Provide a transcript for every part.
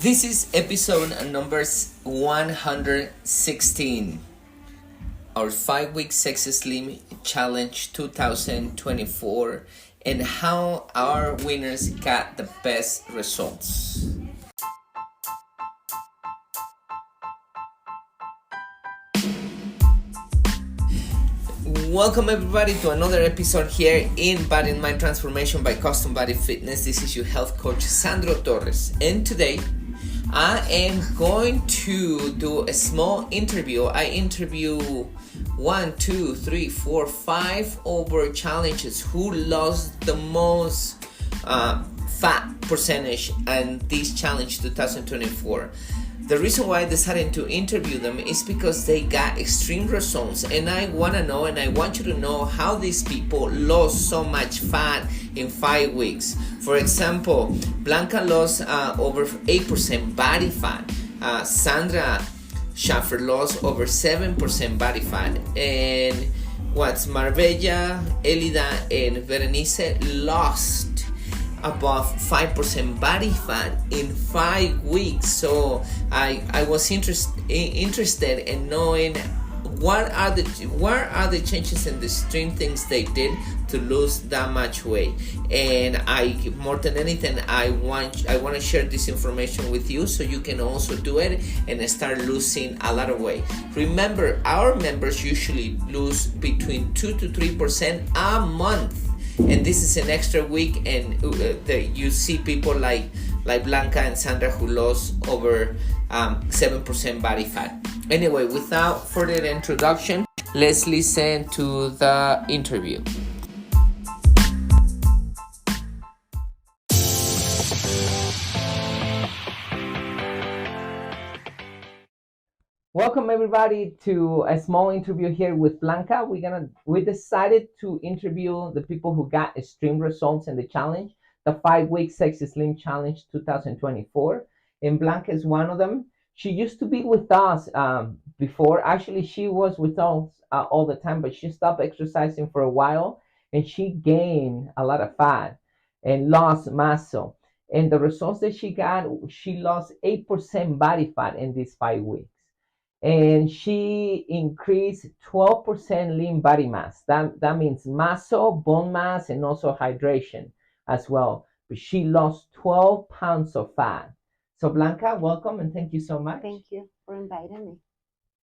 This is episode number 116, our 5-week Sexy Slim Challenge 2024, and how our winners got the best results. Welcome everybody to another episode here in Body and Mind Transformation by Custom Body Fitness. This is your health coach Sandra Torres, and today I am going to do a small interview. I interview 5 over challenges who lost the most fat percentage in this challenge 2024. The reason why I decided to interview them is because they got extreme results, and I want to know and I want you to know how these people lost so much fat in 5 weeks. For example, Blanca lost over 8% body fat. Sandra Shafer lost over 7% body fat. And Marbella, Elida, and Verenice lost above 5% body fat in 5 weeks. So I was interested in knowing what are the changes and the extreme things they did to lose that much weight. And more than anything, I want to share this information with you so you can also do it and start losing a lot of weight. Remember, our members usually lose between 2 to 3% a month. And this is an extra week, and you see people like Blanca and Sandra who lost over 7% body fat. Anyway, without further introduction, let's listen to the interview. Welcome everybody to a small interview here with Blanca. We decided to interview the people who got extreme results in the challenge, the 5-week Sexy Slim Challenge 2024. And Blanca is one of them. She used to be with us before. Actually, she was with us all the time, but she stopped exercising for a while, and she gained a lot of fat and lost muscle. And the results that she got, she lost 8% body fat in these 5 weeks. And she increased 12% lean body mass. That means muscle, bone mass, and also hydration as well. But she lost 12 pounds of fat. So Blanca, welcome and thank you so much. Thank you for inviting me.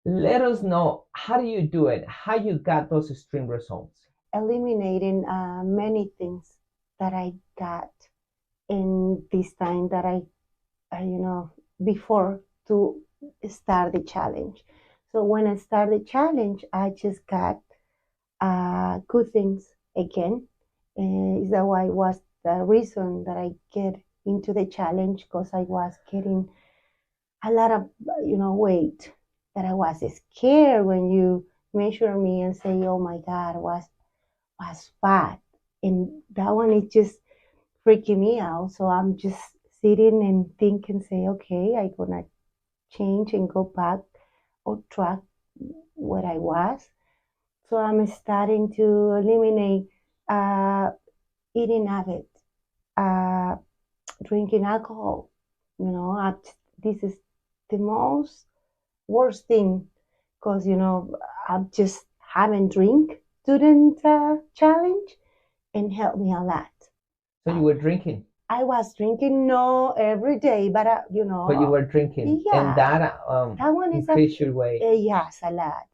Let us know, how do you do it? How you got those extreme results? Eliminating many things that I got in this time that I before to start the challenge. So when I started the challenge, I just got good things again. Is that why was the reason that I get into the challenge, because I was getting a lot of weight that I was scared when you measure me and say, oh my God, was fat. And that one is just freaking me out. So I'm just sitting and thinking, say, okay, I'm gonna change and go back or track what I was. So I'm starting to eliminate eating habits, drinking alcohol. This is the most worst thing, because I just haven't drink during the challenge and helped me a lot. So you were drinking? I was drinking, no every day, but But you were drinking, yeah, and that one is increased your weight. Yes, a lot.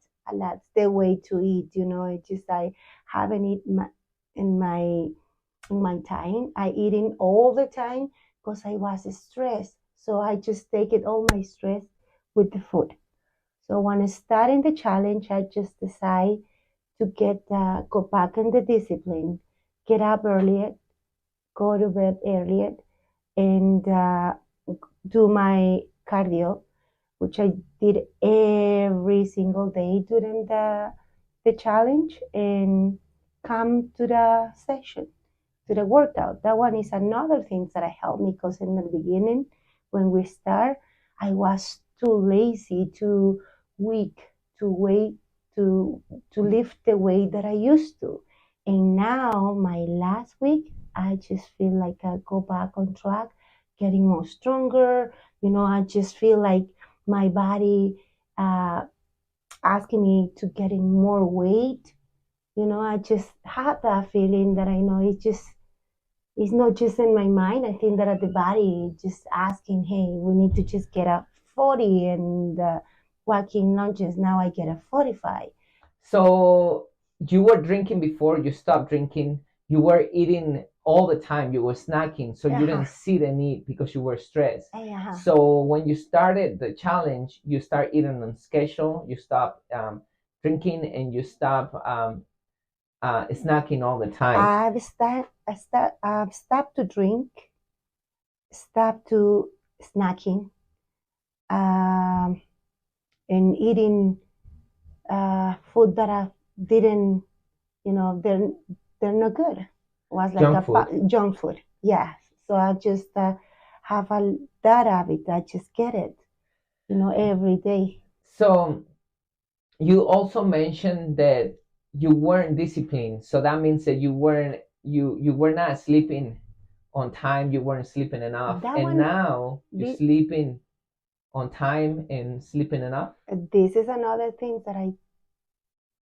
The way to eat, it's just I haven't eaten in my time. I eating all the time because I was stressed. So I just take it all my stress with the food. So when I starting the challenge, I just decide to go back in the discipline, get up earlier, go to bed earlier, and do my cardio, which I did every single day during the challenge, and come to the session, to the workout. That one is another thing that helped me, because in the beginning, when we start, I was too lazy, too weak to lift the weight that I used to. And now my last week, I just feel like I go back on track, getting more stronger. I just feel like my body uh, asking me to getting more weight. I just had that feeling that I know it's not just in my mind. I think that at the body just asking, hey, we need to just get a 40 and walking lunges. Now I get a 45. So you were drinking before, you stopped drinking, you were eating all the time, you were snacking, so you didn't sit and eat because you were stressed. So when you started the challenge, you start eating on schedule, you stop drinking, and you stop snacking all the time. I've stopped to drink, stopped to snacking, um, and eating food that I didn't, they're not good. Was like Junk food. junk food. Yes. So I just have that habit. I just get it, every day. So you also mentioned that you weren't disciplined. So that means that you were not sleeping on time, you weren't sleeping enough. That And one, now you're sleeping on time and sleeping enough. This is another thing that I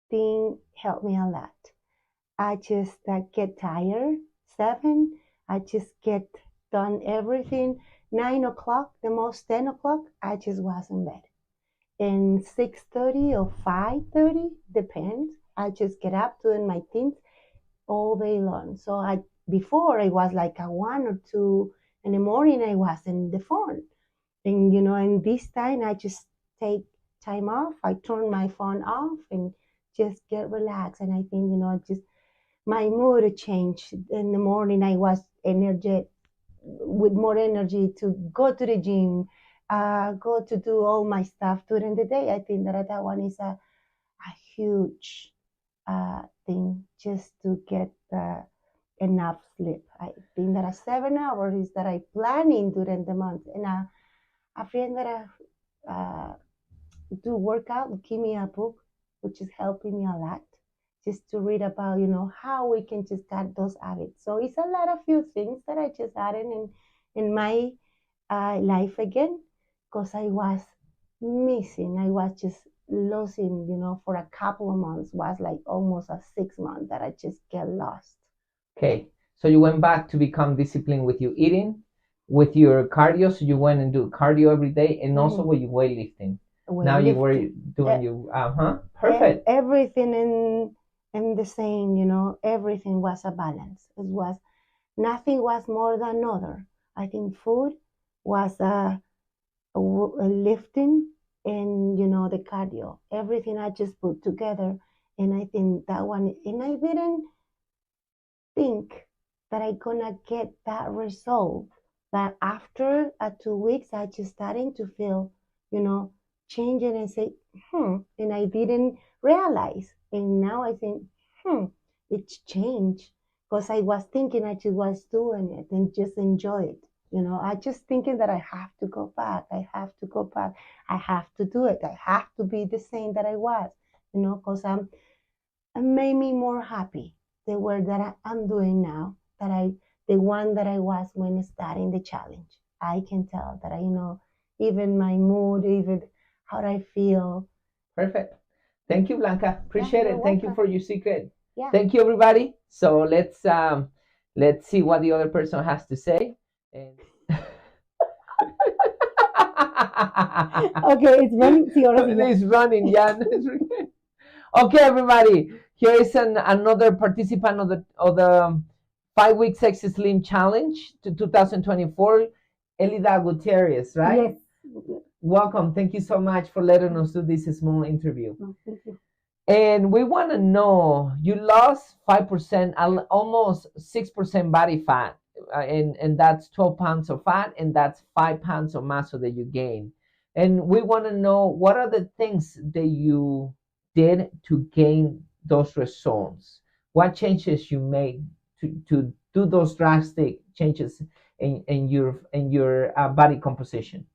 think helped me a lot. I just get tired. 7, I just get done everything. 9 o'clock, the most 10 o'clock, I just was in bed. And 6:30 or 5:30, depends. I just get up doing my things all day long. So before I was like a 1 or 2 in the morning, I was in the phone. And and this time I just take time off. I turn my phone off and just get relaxed. And I think, just my mood changed. In the morning I was energetic, with more energy to go to the gym, go to do all my stuff during the day. I think that one is a huge thing, just to get enough sleep. I think that 7 hours is that I planning during the month. And a friend that I do workout give me a book, which is helping me a lot, just to read about, how we can just start those habits. So it's a lot of few things that I just added in my life again, because I was missing. I was just losing, for a couple of months. Was like almost a 6 month that I just get lost. Okay, so you went back to become disciplined with your eating, with your cardio. So you went and do cardio every day, and also with your weightlifting. Now you were doing your perfect. Everything in the same, everything was a balance. It was nothing was more than other. I think food was a lifting, and the cardio. Everything I just put together, and I think that one. And I didn't think that I gonna get that result. But after 2 weeks, I just starting to feel, changing and say, and I didn't realize. And now I think, it's changed, because I was thinking I just was doing it and just enjoy it. I just thinking that I have to go back. I have to go back. I have to do it. I have to be the same that I was, because it made me more happy. The work that I'm doing now, the one that I was when starting the challenge. I can tell that even my mood, even how I feel. Perfect. Thank you, Blanca. Appreciate it. Thank you for your secret. Yeah. Thank you, everybody. So let's see what the other person has to say. And okay, it's running. It's running, yeah. Okay, everybody. Here is another participant of the 5-week Sexy Slim Challenge to 2024, Elida Gutierrez, right? Yes. Welcome. Thank you so much for letting us do this small interview. No, thank you. And we want to know, you lost 5%, almost 6% body fat, and that's 12 pounds of fat, and that's 5 pounds of muscle that you gain. And we want to know, what are the things that you did to gain those results? What changes you made to do those drastic changes in your body composition?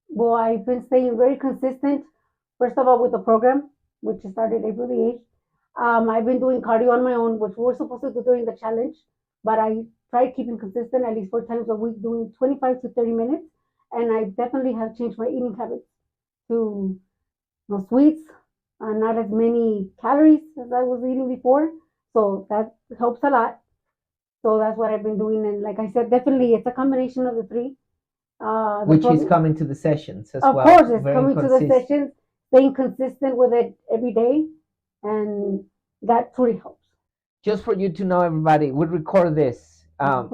Well, I've been staying very consistent. First of all, with the program, which started April the 8th. I've been doing cardio on my own, which we were supposed to do during the challenge, but I try keeping consistent at least 4 times a week, doing 25 to 30 minutes. And I definitely have changed my eating habits to no sweets, not as many calories as I was eating before. So that helps a lot. So that's what I've been doing. And like I said, definitely it's a combination of the three. Which is coming to the sessions as of well. Of course, it's very coming to the sessions, staying consistent with it every day. And that truly helps. Just for you to know, everybody, we record this. And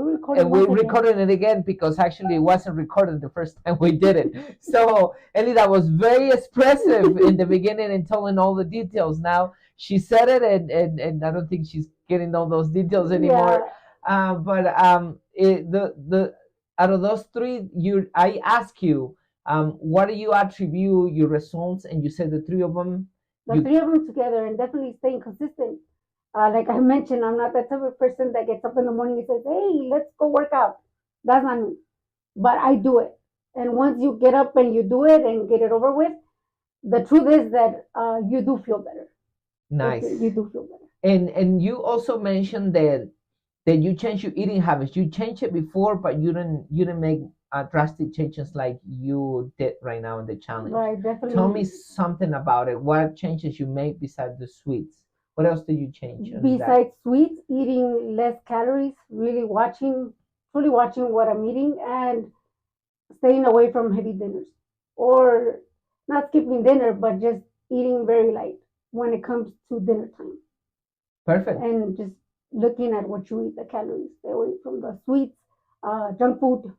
we recorded it again because actually it wasn't recorded the first time we did it. So Elida was very expressive in the beginning and telling all the details. Now she said it, and I don't think she's getting all those details anymore. Yeah. The out of those three, I ask you, what do you attribute your results? And you said the three of them. The three of them together, and definitely staying consistent. Like I mentioned, I'm not that type of person that gets up in the morning and says, "Hey, let's go work out." That's not me. But I do it. And once you get up and you do it and get it over with, the truth is that you do feel better. Nice. You do feel better. And you also mentioned that you changed your eating habits. You changed it before, but you didn't make drastic changes like you did right now in the challenge. Right, definitely. Tell me something about it. What changes you made besides the sweets? What else did you change? Besides sweets, eating less calories, truly watching what I'm eating, and staying away from heavy dinners. Or not skipping dinner, but just eating very light when it comes to dinner time. Perfect. And just looking at what you eat, the calories. Stay away from the sweets, junk food.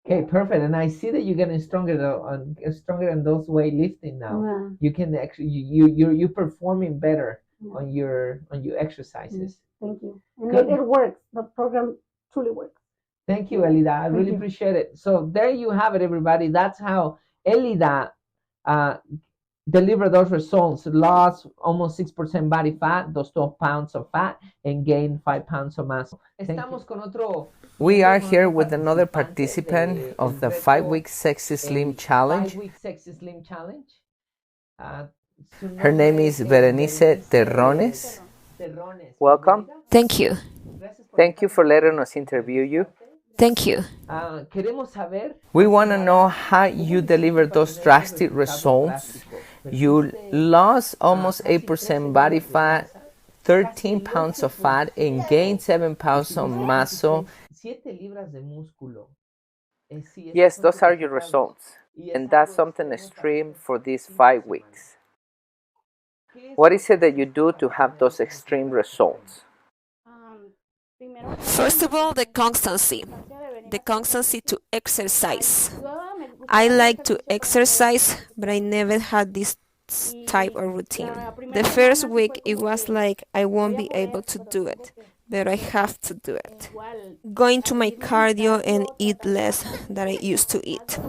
Okay, perfect. And I see that you're getting stronger in those weightlifting now. Yeah. You can actually you're performing better on your exercises. Thank you. And it works. The program truly works. Thank you, Elida. I really appreciate it. So there you have it, everybody. That's how Elida deliver those results. Lost almost 6% body fat, those 12 pounds of fat, and gained 5 pounds of muscle. We are here with another participant of the 5-week Sexy Slim Challenge. Her name is Verenice Terrones. Welcome. Thank you. Thank you for letting us interview you. Thank you. We want to know how you deliver those drastic results. You lost almost 8% body fat, 13 pounds of fat, and gained 7 pounds of muscle. Yes, those are your results. And that's something extreme for these 5 weeks. What is it that you do to have those extreme results? First of all, the constancy to exercise. I like to exercise, but I never had this type of routine. The first week, it was like I won't be able to do it, but I have to do it. Going to my cardio and eat less than I used to eat.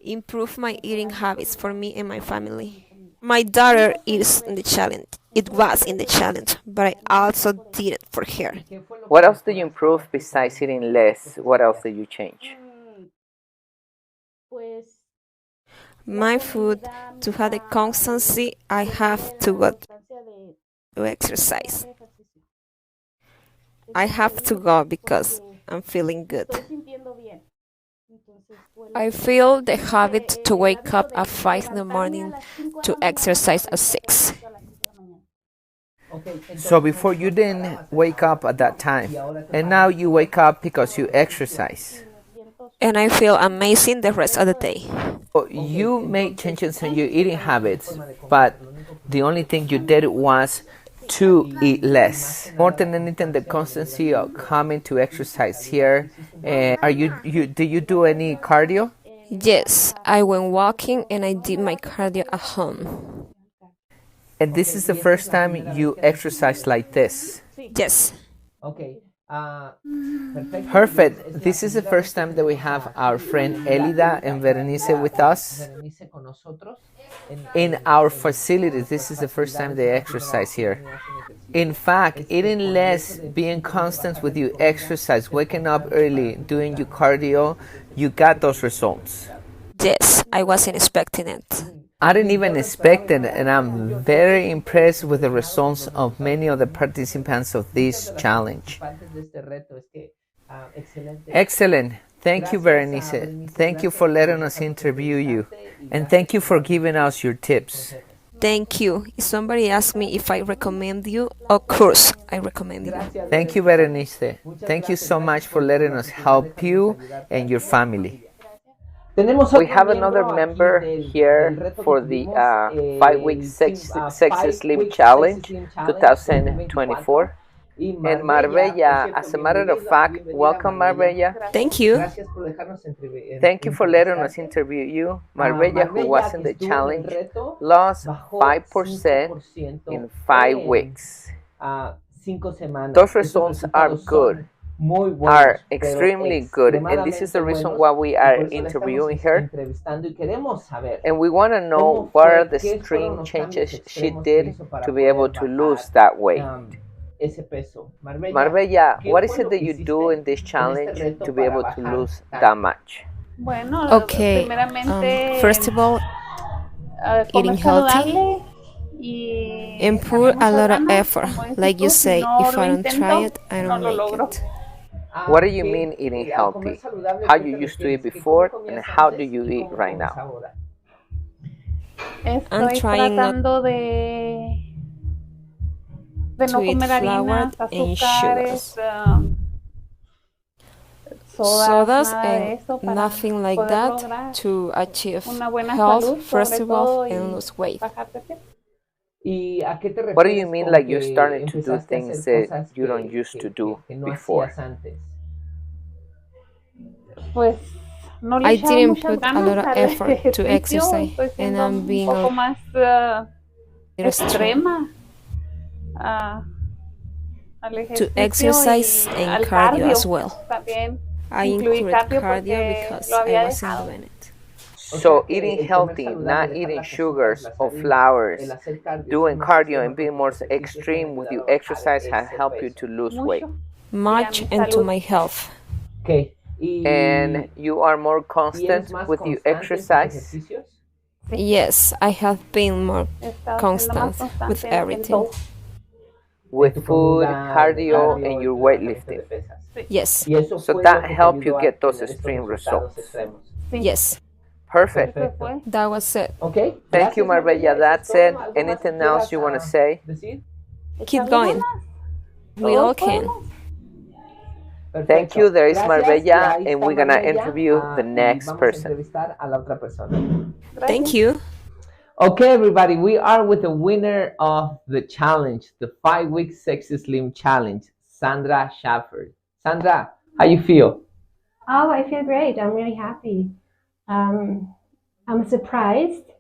Improve my eating habits for me and my family. My daughter is in the challenge. It was in the challenge, but I also did it for her. What else do you improve besides eating less? What else do you change? My food, to have the constancy, I have to go to exercise. I have to go because I'm feeling good. I feel the habit to wake up at 5 in the morning to exercise at 6. So before you didn't wake up at that time, and now you wake up because you exercise. And I feel amazing the rest of the day. You made changes in your eating habits, but the only thing you did was to eat less. More than anything, the constancy of coming to exercise here. Do you do any cardio? Yes, I went walking and I did my cardio at home. And this is the first time you exercise like this? Yes. Okay. Perfect. This is the first time that we have our friend Elida and Verenice with us in our facilities. This is the first time they exercise here. In fact, eating less, being constant with your exercise, waking up early, doing your cardio, you got those results. Yes, I wasn't expecting it. I didn't even expect it, and I'm very impressed with the results of many of the participants of this challenge. Excellent. Thank you, Verenice. Thank you for letting us interview you, and thank you for giving us your tips. Thank you. If somebody asks me if I recommend you, of course I recommend you. Thank you, Verenice. Thank you so much for letting us help you and your family. We have another member here for the 5-week Sexy Slim Challenge 2024. And Marbella, as a matter of fact, welcome Marbella. Thank you. Thank you for letting us interview you. Marbella, who was in the challenge, lost 5% in 5 weeks. Those results are good, are extremely good, and this is the reason why we are interviewing her. And we want to know what are the extreme changes she did to be able to lose that weight. Marbella, what is it that you do in this challenge to be able to lose that much? Okay, first of all, eating healthy and put a lot of effort. Like you say, if I don't try it, I don't make it. What do you mean eating healthy? How you used to eat before and how do you eat right now? I'm trying not to eat flour and sugars. Sodas and nothing like that to achieve health, first of all, and lose weight. What do you mean like you're starting to do things that you don't used to do before? I didn't put a lot of effort to exercise, and I'm being a little extreme to exercise and cardio as well. I included cardio because I wasn't doing it. So eating healthy, not eating sugars or flours, doing cardio and being more extreme with your exercise has helped you to lose weight. Much into my health. And you are more constant with your exercise? Yes, I have been more constant with everything. With food, cardio, and your weightlifting? Yes. So that helped you get those extreme results? Yes. Perfect. That was it. Thank you, Marbella. That's it. Anything else you want to say? Keep going. We all can. Thank you. There is Marbella, and we're going to interview the next person. Thank you. Okay, everybody, we are with the winner of the challenge, the 5-week Sexy Slim Challenge, Sandra Shafer. Sandra, how you feel? Oh, I feel great. I'm really happy. I'm surprised,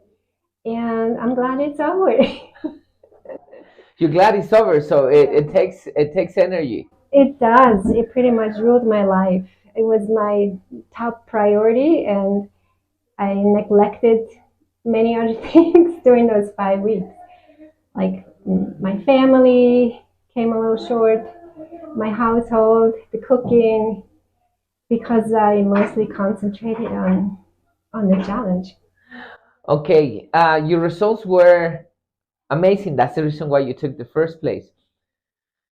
and I'm glad it's over. You're glad it's over, so it takes energy. It does. It pretty much ruled my life. It was my top priority, and I neglected many other things during those 5 weeks. Like my family came a little short, my household, the cooking, because I mostly concentrated on the challenge. Okay, your results were amazing. That's the reason why you took the first place.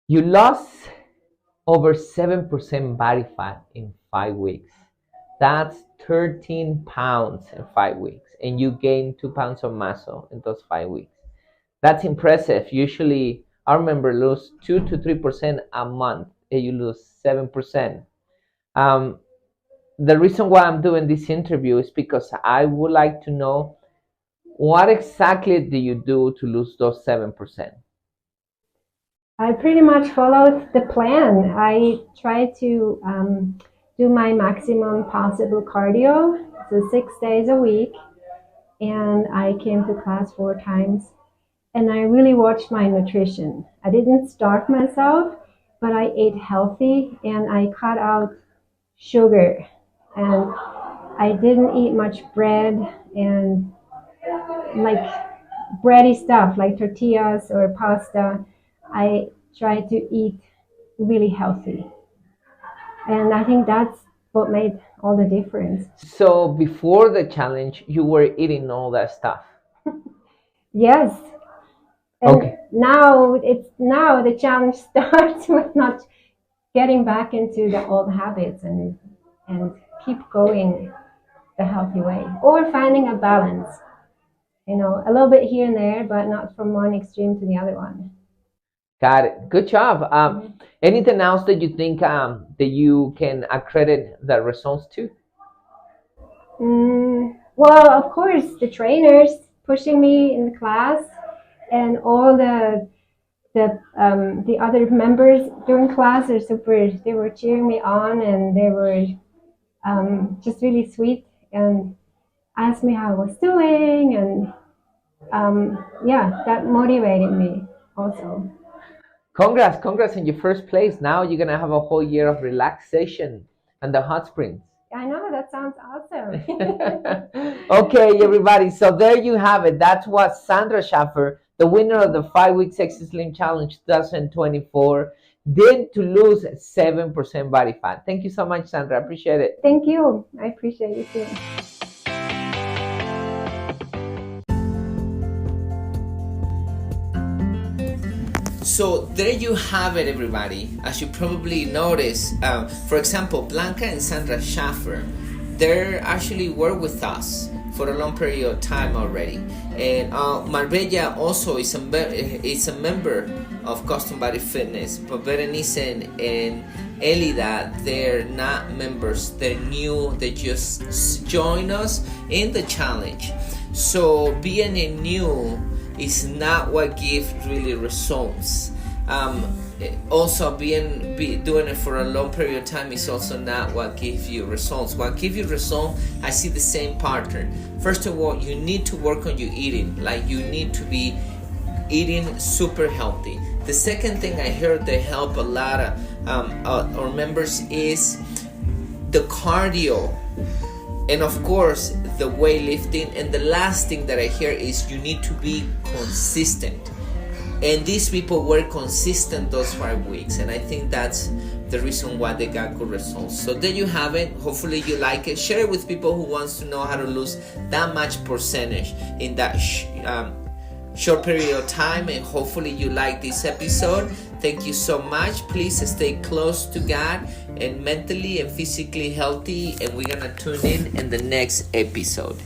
You lost over 7% body fat in 5 weeks. That's 13 pounds in 5 weeks. And you gained 2 pounds of muscle in those 5 weeks. That's impressive. Usually, our members lose 2 to 3% a month, and you lose 7%. The reason why I'm doing this interview is because I would like to know what exactly do you do to lose those 7%? I pretty much followed the plan. I tried to do my maximum possible cardio, so 6 days a week, and I came to class 4 times. And I really watched my nutrition. I didn't starve myself, but I ate healthy and I cut out sugar. And I didn't eat much bread and like bready stuff like tortillas or pasta. I tried to eat really healthy. And I think that's what made all the difference. So before the challenge, you were eating all that stuff? Yes. And Okay. now the challenge starts with not getting back into the old habits and keep going the healthy way, or finding a balance, a little bit here and there, but not from one extreme to the other one. Got it. Good job. Anything else that you think that you can accredit the results to? Well, of course, the trainers pushing me in the class, and all the other members during class are super. They were cheering me on, and they were just really sweet and asked me how I was doing, and yeah, that motivated me also. Congrats on your first place. Now you're gonna have a whole year of relaxation and the hot springs. I know, that sounds awesome. Okay, everybody. So there you have it. That's what Sandra Shafer, the winner of the 5-week Sexy Slim Challenge 2024, did to lose 7% body fat. Thank you so much, Sandra. I appreciate it. Thank you. I appreciate it too. So there you have it, everybody. As you probably noticed, for example, Blanca and Sandra Shafer, they actually were with us for a long period of time already. And Marbella also is a member of Custom Body Fitness, but Verenice and Elida, they're not members. They're new. They just joined us in the challenge. So being a new is not what gives really results. Also doing it for a long period of time is also not what gives you results. What gives you results, I see the same pattern. First of all, you need to work on your eating. Like, you need to be eating super healthy. The second thing I heard that help a lot of our members is the cardio, and of course the weightlifting. And the last thing that I hear is you need to be consistent. And these people were consistent those 5 weeks, and I think that's the reason why they got good results. So there you have it. Hopefully you like it. Share it with people who wants to know how to lose that much percentage in that short period of time, and hopefully you like this episode. Thank you so much. Please stay close to God and mentally and physically healthy, and we're gonna tune in the next episode.